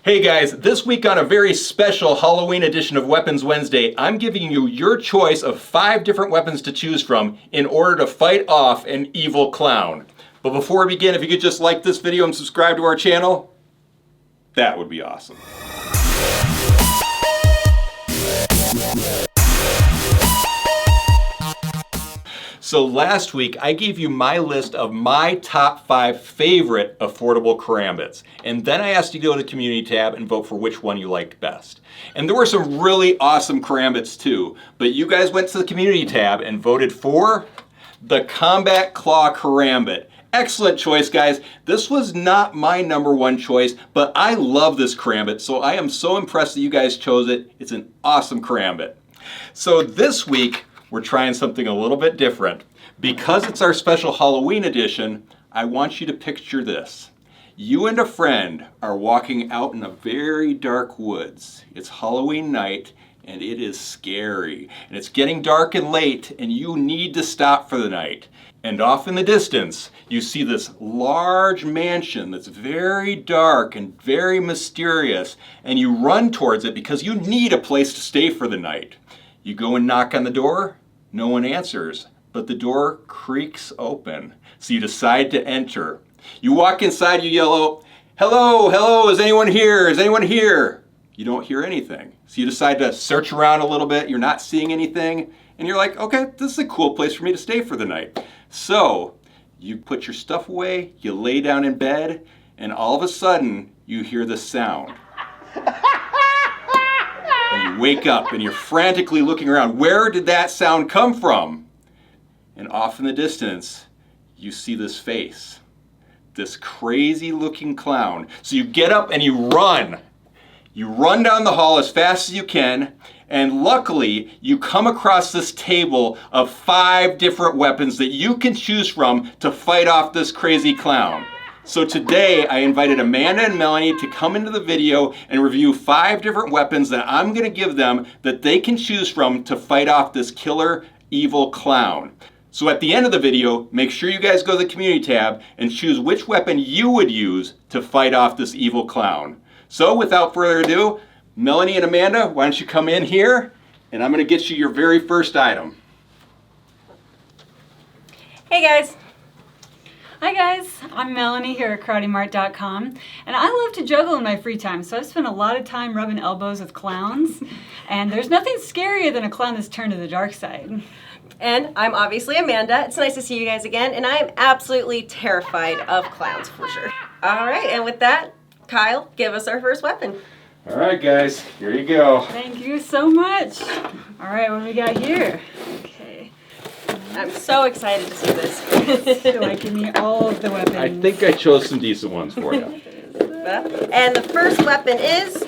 Hey guys, this week on a very special Halloween edition of Weapons Wednesday, I'm giving you your choice of 5 different weapons to choose from in order to fight off an evil clown. But before we begin, if you could just like this video and subscribe to our channel, that would be awesome. So last week, I gave you my list of my top 5 favorite affordable karambits. And then I asked you to go to the community tab and vote for which one you liked best. And there were some really awesome karambits too, but you guys went to the community tab and voted for the Combat Claw Karambit. Excellent choice, guys. This was not my #1 choice, but I love this karambit, so I am so impressed that you guys chose it. It's an awesome karambit. So this week, we're trying something a little bit different. Because it's our special Halloween edition, I want you to picture this. You and a friend are walking out in a very dark woods. It's Halloween night and it is scary. And it's getting dark and late and you need to stop for the night. And off in the distance, you see this large mansion that's very dark and very mysterious. And you run towards it because you need a place to stay for the night. You go and knock on the door, no one answers, but the door creaks open. So you decide to enter. You walk inside, you yell, "Hello, hello, is anyone here? Is anyone here?" You don't hear anything. So you decide to search around a little bit, you're not seeing anything, and you're like, okay, this is a cool place for me to stay for the night. So you put your stuff away, you lay down in bed, and all of a sudden, you hear this sound. And you wake up and you're frantically looking around. Where did that sound come from? And off in the distance, you see this face. This crazy looking clown. So you get up and you run. You run down the hall as fast as you can. And luckily, you come across this table of 5 different weapons that you can choose from to fight off this crazy clown. So today, I invited Amanda and Melanie to come into the video and review 5 different weapons that I'm gonna give them that they can choose from to fight off this killer evil clown. So at the end of the video, make sure you guys go to the community tab and choose which weapon you would use to fight off this evil clown. So without further ado, Melanie and Amanda, why don't you come in here and I'm gonna get you your very first item. Hey guys. Hi guys, I'm Melanie here at KarateMart.com, and I love to juggle in my free time, so I've spent a lot of time rubbing elbows with clowns, and there's nothing scarier than a clown that's turned to the dark side. And I'm obviously Amanda. It's nice to see you guys again, and I'm absolutely terrified of clowns for sure. All right, and with that, Kyle, give us our first weapon. All right guys, here you go. Thank you so much. All right, what do we got here? Okay. I'm so excited to see this. So give me all of the weapons. I think I chose some decent ones for you. And the first weapon is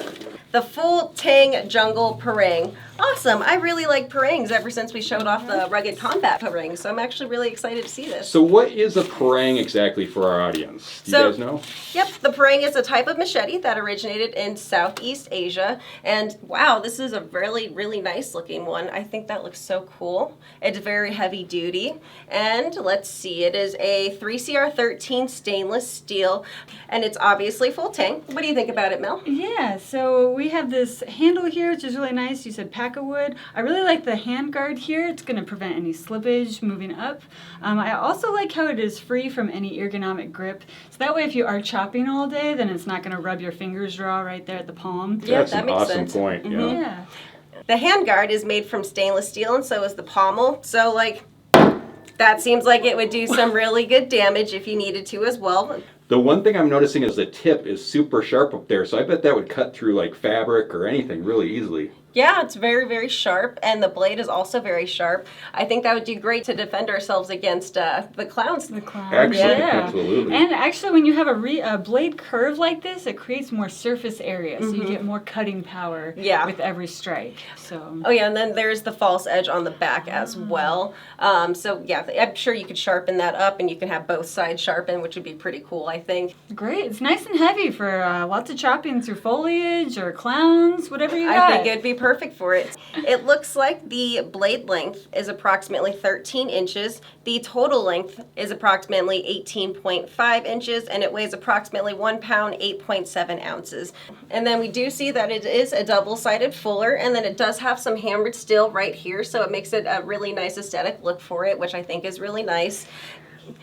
the Full-Tang Jungle Parang. Awesome. I really like parangs ever since we showed off the rugged combat parang, so I'm actually really excited to see this. So what is a parang exactly for our audience? Do you guys know? Yep, the parang is a type of machete that originated in Southeast Asia. And wow, this is a really, really nice looking one. I think that looks so cool. It's very heavy duty. And let's see, it is a 3CR13 stainless steel, and it's obviously Full-Tang. What do you think about it, Mel? Yeah, so we have this handle here, which is really nice. You said pack of wood. I really like the hand guard here. It's going to prevent any slippage moving up. I also like how it is free from any ergonomic grip. So that way if you are chopping all day, then it's not going to rub your fingers raw right there at the palm. Yeah, That's that an makes awesome sense. point. Yeah. Yeah. The hand guard is made from stainless steel, and so is the pommel. So like, that seems like it would do some really good damage if you needed to as well. The one thing I'm noticing is the tip is super sharp up there, so I bet that would cut through like fabric or anything really easily. Yeah, it's very, very sharp, and the blade is also very sharp. I think that would do great to defend ourselves against the clowns. The clown. Excellent, Yeah. absolutely. And actually, when you have a blade curve like this, it creates more surface area, so you get more cutting power with every strike. So. Oh yeah, and then there's the false edge on the back as well. So yeah, I'm sure you could sharpen that up, and you can have both sides sharpened, which would be pretty cool, I think. Great. It's nice and heavy for lots of chopping through foliage or clowns, whatever you got. I think it'd be perfect for it. It looks like the blade length is approximately 13 inches. The total length is approximately 18.5 inches, and it weighs approximately 1 pound, 8.7 ounces. And then we do see that it is a double-sided fuller, and then it does have some hammered steel right here, so it makes it a really nice aesthetic look for it, which I think is really nice.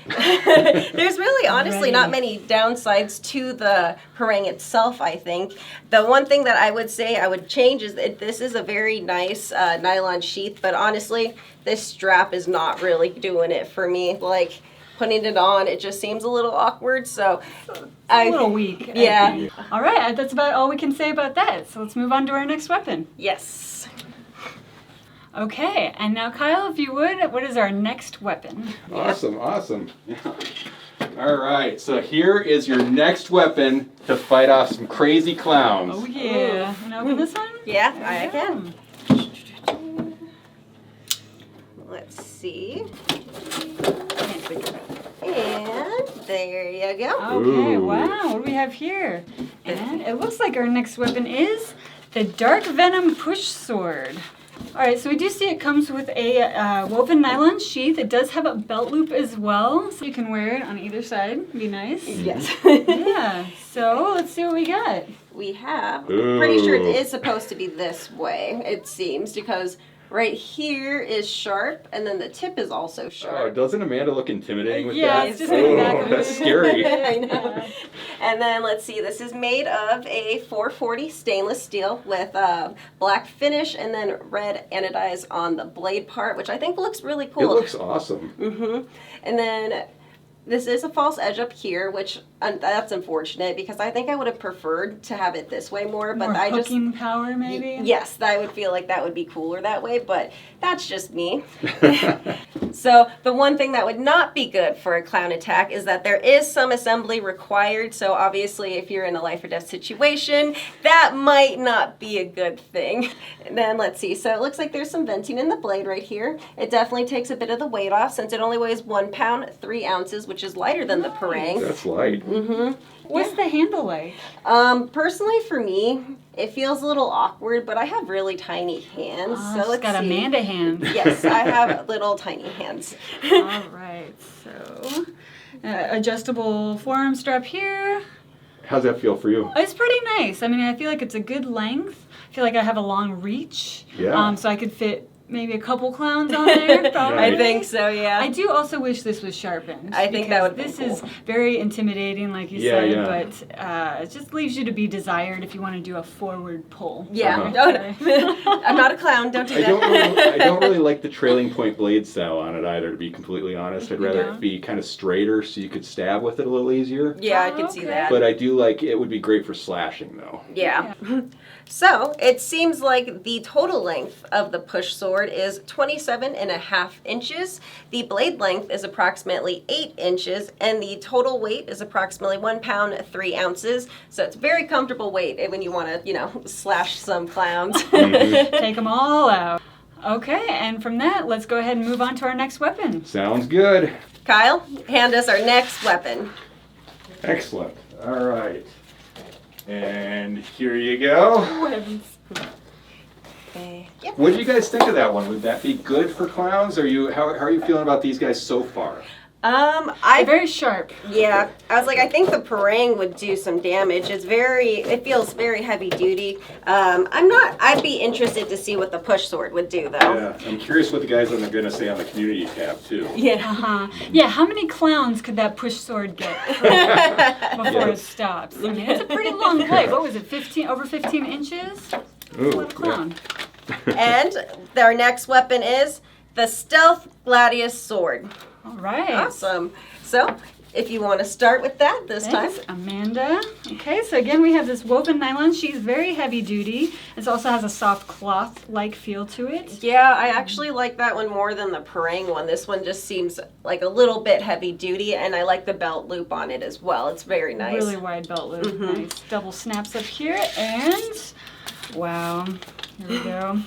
There's really honestly not many downsides to the parang itself, I think. The one thing that I would say I would change is that this is a very nice nylon sheath, but honestly, this strap is not really doing it for me. Like, putting it on, it just seems a little awkward, so a little weak. Yeah. All right, that's about all we can say about that. So let's move on to our next weapon. Yes. Okay, and now Kyle, if you would, what is our next weapon? Awesome, awesome. Yeah. All right, so here is your next weapon to fight off some crazy clowns. Oh yeah. Want to open this one? Yeah, I can. Let's see. And there you go. Okay, Ooh. wow, what do we have here? And it looks like our next weapon is the Dark Venom Push Sword. Alright, so we do see it comes with a woven nylon sheath. It does have a belt loop as well, so you can wear it on either side. Be nice. Yes. Yeah, so let's see what we got. We have, Ooh. pretty sure it is supposed to be this way, it seems, because right here is sharp, and then the tip is also Oh, sharp. doesn't Amanda look intimidating with Yeah, that? it's just Oh, exactly. that's scary. I know. And then let's see, this is made of a 440 stainless steel with a black finish and then red anodized on the blade part, which I think looks really cool. It looks awesome. Mm-hmm. And then this is a false edge up here, which that's unfortunate because I think I would have preferred to have it this way more, but More I just hooking power, maybe? yes, I would feel like that would be cooler that way, but that's just me. So the one thing that would not be good for a clown attack is that there is some assembly required. So obviously, if you're in a life or death situation, that might not be a good thing. And then let's see. So it looks like there's some venting in the blade right here. It definitely takes a bit of the weight off since it only weighs 1 pound, 3 ounces, which is lighter than the parang. That's light. Mm-hmm. What's the handle like? Personally for me, it feels a little awkward, but I have really tiny hands. Oh, so she's let's got see. Amanda hands. Yes, I have little tiny hands. All right, so adjustable forearm strap here. How's that feel for you? It's pretty nice. I mean, I feel like it's a good length. I feel like I have a long reach. Yeah. So I could fit maybe a couple clowns on there. Probably. I think so, yeah. I do also wish this was sharpened. I think that would be This cool. is very intimidating, like you Yeah, said, yeah. but it just leaves you to be desired if you want to do a forward pull. Yeah. Uh-huh. No, I'm not a clown. Don't do I that. don't really like the trailing point blade style on it either, to be completely honest. I'd You rather don't? it be kind of straighter so you could stab with it a little easier. Yeah, I could see Okay. that. But I do like it would be great for slashing though. Yeah. So it seems like the total length of the push sword is 27.5 inches. The blade length is approximately 8 inches, and the total weight is approximately 1 pound, 3 ounces. So it's very comfortable weight when you want to, slash some clowns. Take them all out. Okay, and from that, let's go ahead and move on to our next weapon. Sounds good. Kyle, hand us our next weapon. Excellent. All right. And here you go. Okay. Yep. What do you guys think of that one? Would that be good for clowns? How are you feeling about these guys so far? They're very sharp. Yeah, I was like, I think the parang would do some damage. It feels very heavy duty. I'd be interested to see what the push sword would do though. Yeah, I'm curious what the guys are going to say on the community tab too. Yeah. Uh-huh. Yeah, how many clowns could that push sword get before it stops? I mean, it's a pretty long blade. What was it, over 15 inches? Ooh, What a clown. And our next weapon is the Stealth Gladius sword. All right. Awesome. So, if you want to start with that this Thanks, time. Amanda. Okay, so again, we have this woven nylon. She's very heavy duty. It also has a soft cloth-like feel to it. Yeah, I actually like that one more than the parang one. This one just seems like a little bit heavy duty, and I like the belt loop on it as well. It's very nice. Really wide belt loop. Nice. Double snaps up here, and wow. Here we go.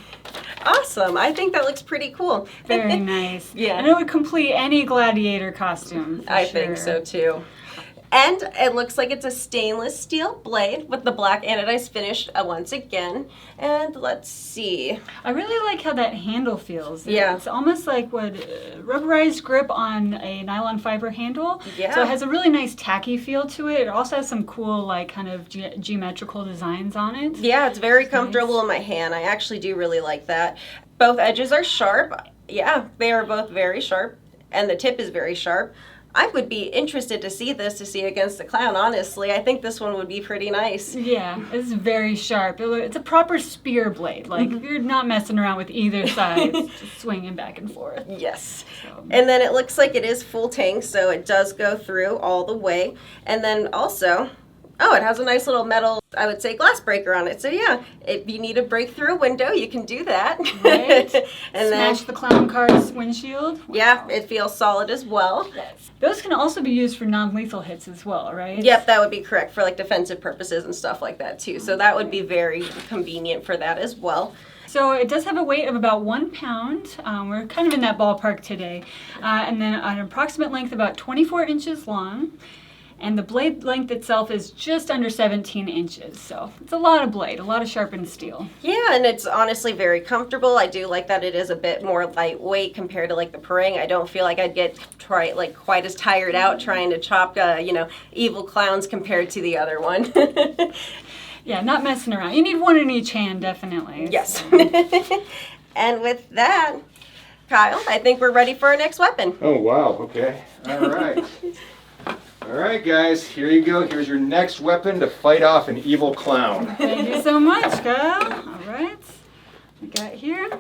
Awesome. I think that looks pretty cool. Very nice. Yeah. And it would complete any gladiator costume. For I think sure. so too. And it looks like it's a stainless steel blade with the black anodized finish once again. And let's see. I really like how that handle feels. Yeah. It's almost like what rubberized grip on a nylon fiber handle. Yeah. So it has a really nice tacky feel to it. It also has some cool like kind of geometrical designs on it. Yeah, it's very comfortable in my hand. I actually do really like that. Both edges are sharp. Yeah, they are both very sharp. And the tip is very sharp. I would be interested to see against the clown, honestly. I think this one would be pretty nice. Yeah, it's very sharp. It's a proper spear blade. Like, you're not messing around with either side. It's just swinging back and forth. Yes. So. And then it looks like it is Full-Tang, so it does go through all the way. And then also, it has a nice little metal, I would say, glass breaker on it. So yeah, if you need to break through a window, you can do that. Right. And Smash the clown car's windshield. Wow. Yeah, it feels solid as well. Yes. Those can also be used for non-lethal hits as well, right? Yep, that would be correct for like defensive purposes and stuff like that too. So that would be very convenient for that as well. So it does have a weight of about 1 pound. We're kind of in that ballpark today. And then an approximate length about 24 inches long. And the blade length itself is just under 17 inches. So it's a lot of blade, a lot of sharpened steel. Yeah, and it's honestly very comfortable. I do like that it is a bit more lightweight compared to like the parang. I don't feel like I'd get quite as tired out trying to chop, evil clowns compared to the other one. Yeah, not messing around. You need one in each hand, definitely. Yes. And with that, Kyle, I think we're ready for our next weapon. Oh, wow. Okay. All right. All right, guys. Here you go. Here's your next weapon to fight off an evil clown. Thank you so much, Kyle. All right. We got here.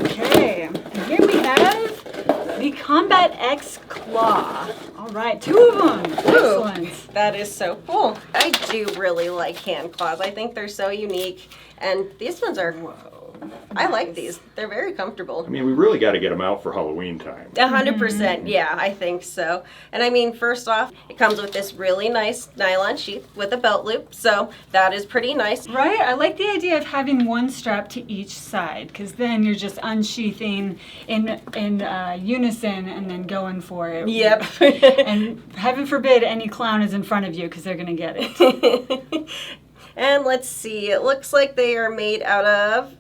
Okay. And here we have the Combat X Claw. All right. 2 of them. Ooh, Excellent. that is so cool. I do really like hand claws. I think they're so unique. And these ones are... Whoa. I like these. They're very comfortable. I mean, we really got to get them out for Halloween time. 100%, yeah, I think so. And I mean, first off, it comes with this really nice nylon sheath with a belt loop, so that is pretty nice. Right? I like the idea of having one strap to each side, because then you're just unsheathing in unison and then going for it. Yep. And heaven forbid any clown is in front of you, because they're going to get it. And let's see, it looks like they are made out of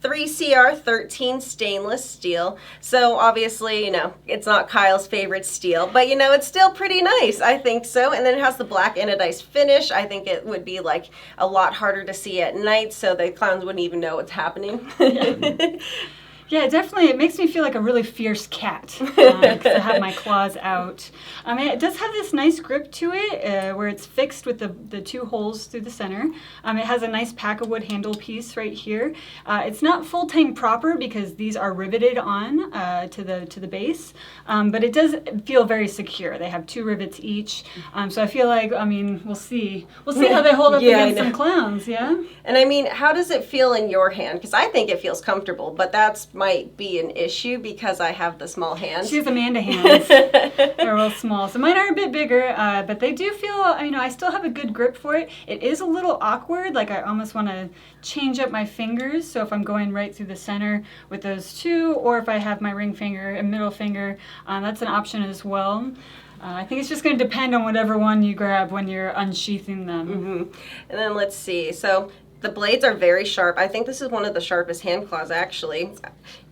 3CR13 stainless steel. So obviously, it's not Kyle's favorite steel, but it's still pretty nice. I think so. And then it has the black anodized finish. I think it would be like a lot harder to see at night, so the clowns wouldn't even know what's happening. Yeah, definitely. It makes me feel like a really fierce cat because I have my claws out. It does have this nice grip to it where it's fixed with the 2 holes through the center. It has a nice pack-a-wood handle piece right here. It's not Full-Tang proper because these are riveted on to the base, but it does feel very secure. They have 2 rivets each, so I feel like, we'll see. We'll see how they hold up against some clowns, yeah? And I mean, how does it feel in your hand? Because I think it feels comfortable, but that's might be an issue because I have the small hands. She has Amanda hands. They're real small. So mine are a bit bigger, but they do feel, I still have a good grip for it. It is a little awkward. Like I almost want to change up my fingers. So if I'm going right through the center with those 2, or if I have my ring finger and middle finger, that's an option as well. I think it's just going to depend on whatever one you grab when you're unsheathing them. Mm-hmm. And then let's see. So the blades are very sharp. I think this is one of the sharpest hand claws, actually.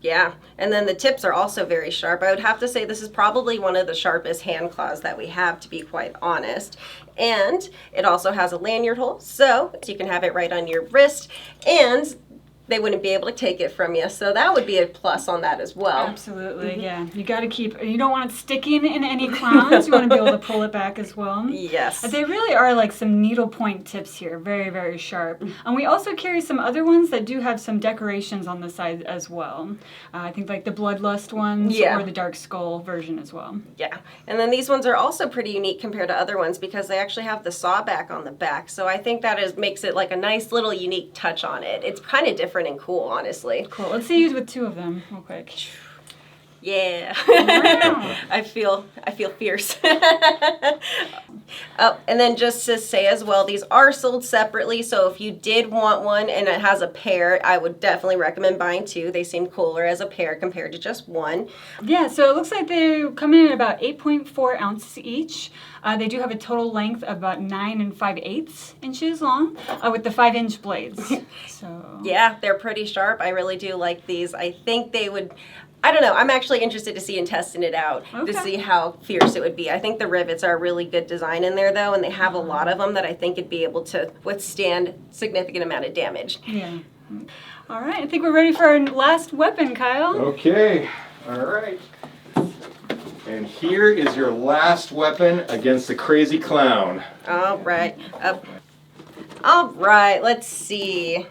Yeah. And then the tips are also very sharp. I would have to say this is probably one of the sharpest hand claws that we have, to be quite honest. And it also has a lanyard hole, so you can have it right on your wrist, and they wouldn't be able to take it from you. So that would be a plus on that as well. Absolutely, yeah. You got to you don't want it sticking in any clowns. You want to be able to pull it back as well. Yes. They really are like some needlepoint tips here. Very, very sharp. And we also carry some other ones that do have some decorations on the side as well. I think like the Bloodlust ones or the Dark Skull version as well. Yeah. And then these ones are also pretty unique compared to other ones because they actually have the sawback on the back. So I think that makes it like a nice little unique touch on it. It's kind of different and cool, honestly. Cool. Let's see you with 2 of them real quick. Yeah. Wow. I feel fierce. Oh, and then just to say as well, these are sold separately, so if you did want one and it has a pair, I would definitely recommend buying two. They seem cooler as a pair compared to just one. Yeah, so it looks like they come in at about 8.4 ounces each. They do have a total length of about 9 5/8 inches long with the 5-inch blades. So Yeah, they're pretty sharp. I really do like these. I think they would, I don't know, I'm actually interested to see and testing it out to Okay. see how fierce it would be. I think the rivets are a really good design in there though, and they have a lot of them that I think would be able to withstand significant amount of damage. yeah. All right, I think we're ready for our last weapon, Kyle. Okay, all right. And here is your last weapon against the crazy clown. All right. All right, let's see.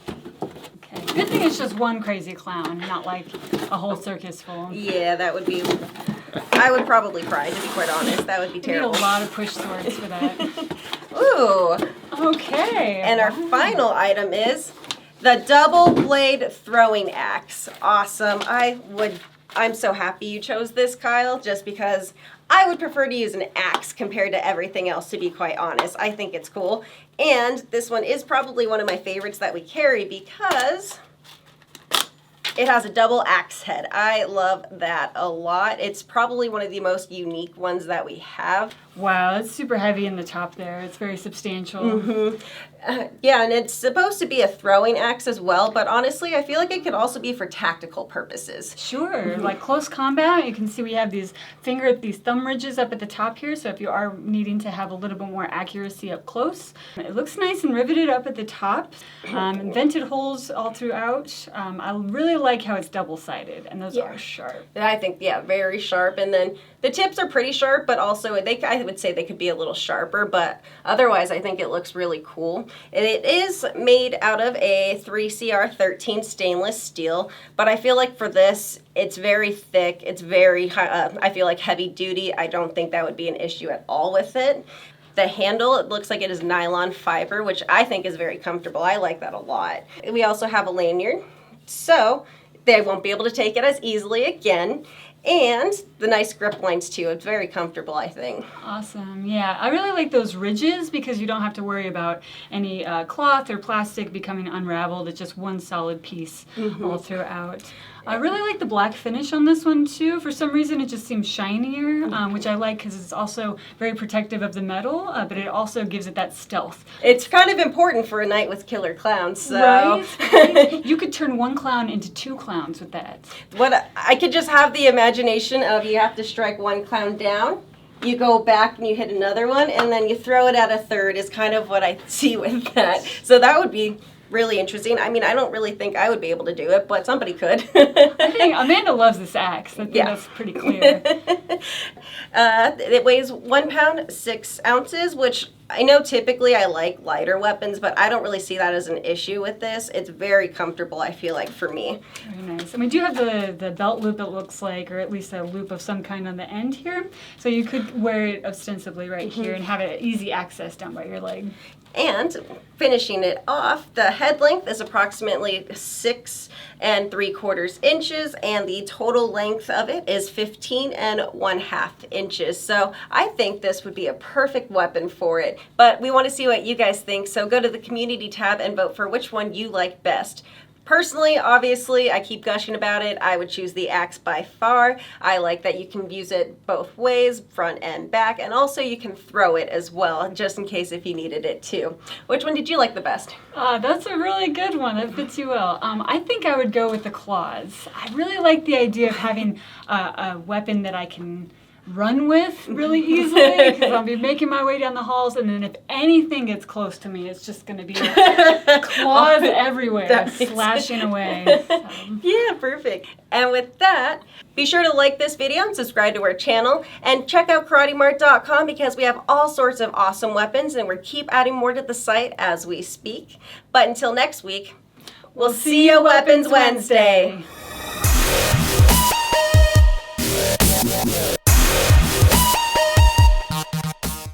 Okay. Good thing it's just one crazy clown, not like a whole circus full. Yeah, that would be, I would probably cry, to be quite honest. That would be We need terrible. a lot of push swords for that. Ooh. Okay. And our final item is the double blade throwing axe. Awesome. I'm so happy you chose this, Kyle, just because I would prefer to use an axe compared to everything else, to be quite honest. I think it's cool. And this one is probably one of my favorites that we carry because it has a double axe head. I love that a lot. It's probably one of the most unique ones that we have. Wow, it's super heavy in the top there. It's very substantial. Yeah, and it's supposed to be a throwing axe as well, but honestly, I feel like it could also be for tactical purposes. Sure, like close combat, you can see we have these thumb ridges up at the top here, so if you are needing to have a little bit more accuracy up close. It looks nice and riveted up at the top, vented holes all throughout. I really like how it's double-sided, and those are sharp. I think, yeah, very sharp, and then the tips are pretty sharp, but also I would say they could be a little sharper, but otherwise I think it looks really cool. It is made out of a 3CR13 stainless steel, but I feel like for this, it's very thick, it's very, I feel like heavy duty. I don't think that would be an issue at all with it. The handle, it looks like it is nylon fiber, which I think is very comfortable. I like that a lot. We also have a lanyard, so they won't be able to take it as easily again. And the nice grip lines too. It's very comfortable, I think. Awesome. Yeah, I really like those ridges because you don't have to worry about any cloth or plastic becoming unraveled. It's just one solid piece all throughout. I really like the black finish on this one too. For some reason it just seems shinier, which I like because it's also very protective of the metal, but it also gives it that stealth. It's kind of important for a night with killer clowns, so. Right? You could turn one clown into two clowns with that. What I could just have the imagination of you have to strike one clown down, you go back and you hit another one, and then you throw it at a third is kind of what I see with that. So that would be really interesting. I mean, I don't really think I would be able to do it, but somebody could. I think Amanda loves this axe. I think that's pretty clear. It weighs 1 pound, 6 ounces, which I know typically I like lighter weapons, but I don't really see that as an issue with this. It's very comfortable, I feel like, for me. Very nice. And we do have the belt loop, it looks like, or at least a loop of some kind on the end here. So you could wear it ostensibly right here and have it easy access down by your leg. And finishing it off, the head length is approximately 6 3/4 inches, and the total length of it is 15 1/2 inches. So I think this would be a perfect weapon for it. But we want to see what you guys think, so go to the community tab and vote for which one you like best. Personally, obviously, I keep gushing about it. I would choose the axe by far. I like that you can use it both ways, front and back, and also you can throw it as well, just in case if you needed it too. Which one did you like the best? That's a really good one. That fits you well. I think I would go with the claws. I really like the idea of having a weapon that I can run with really easily because I'll be making my way down the halls, and then if anything gets close to me, it's just going to be claws everywhere, slashing away. So. Yeah, perfect. And with that, be sure to like this video and subscribe to our channel, and check out KarateMart.com because we have all sorts of awesome weapons, and we keep adding more to the site as we speak. But until next week, we'll see you Weapons Wednesday.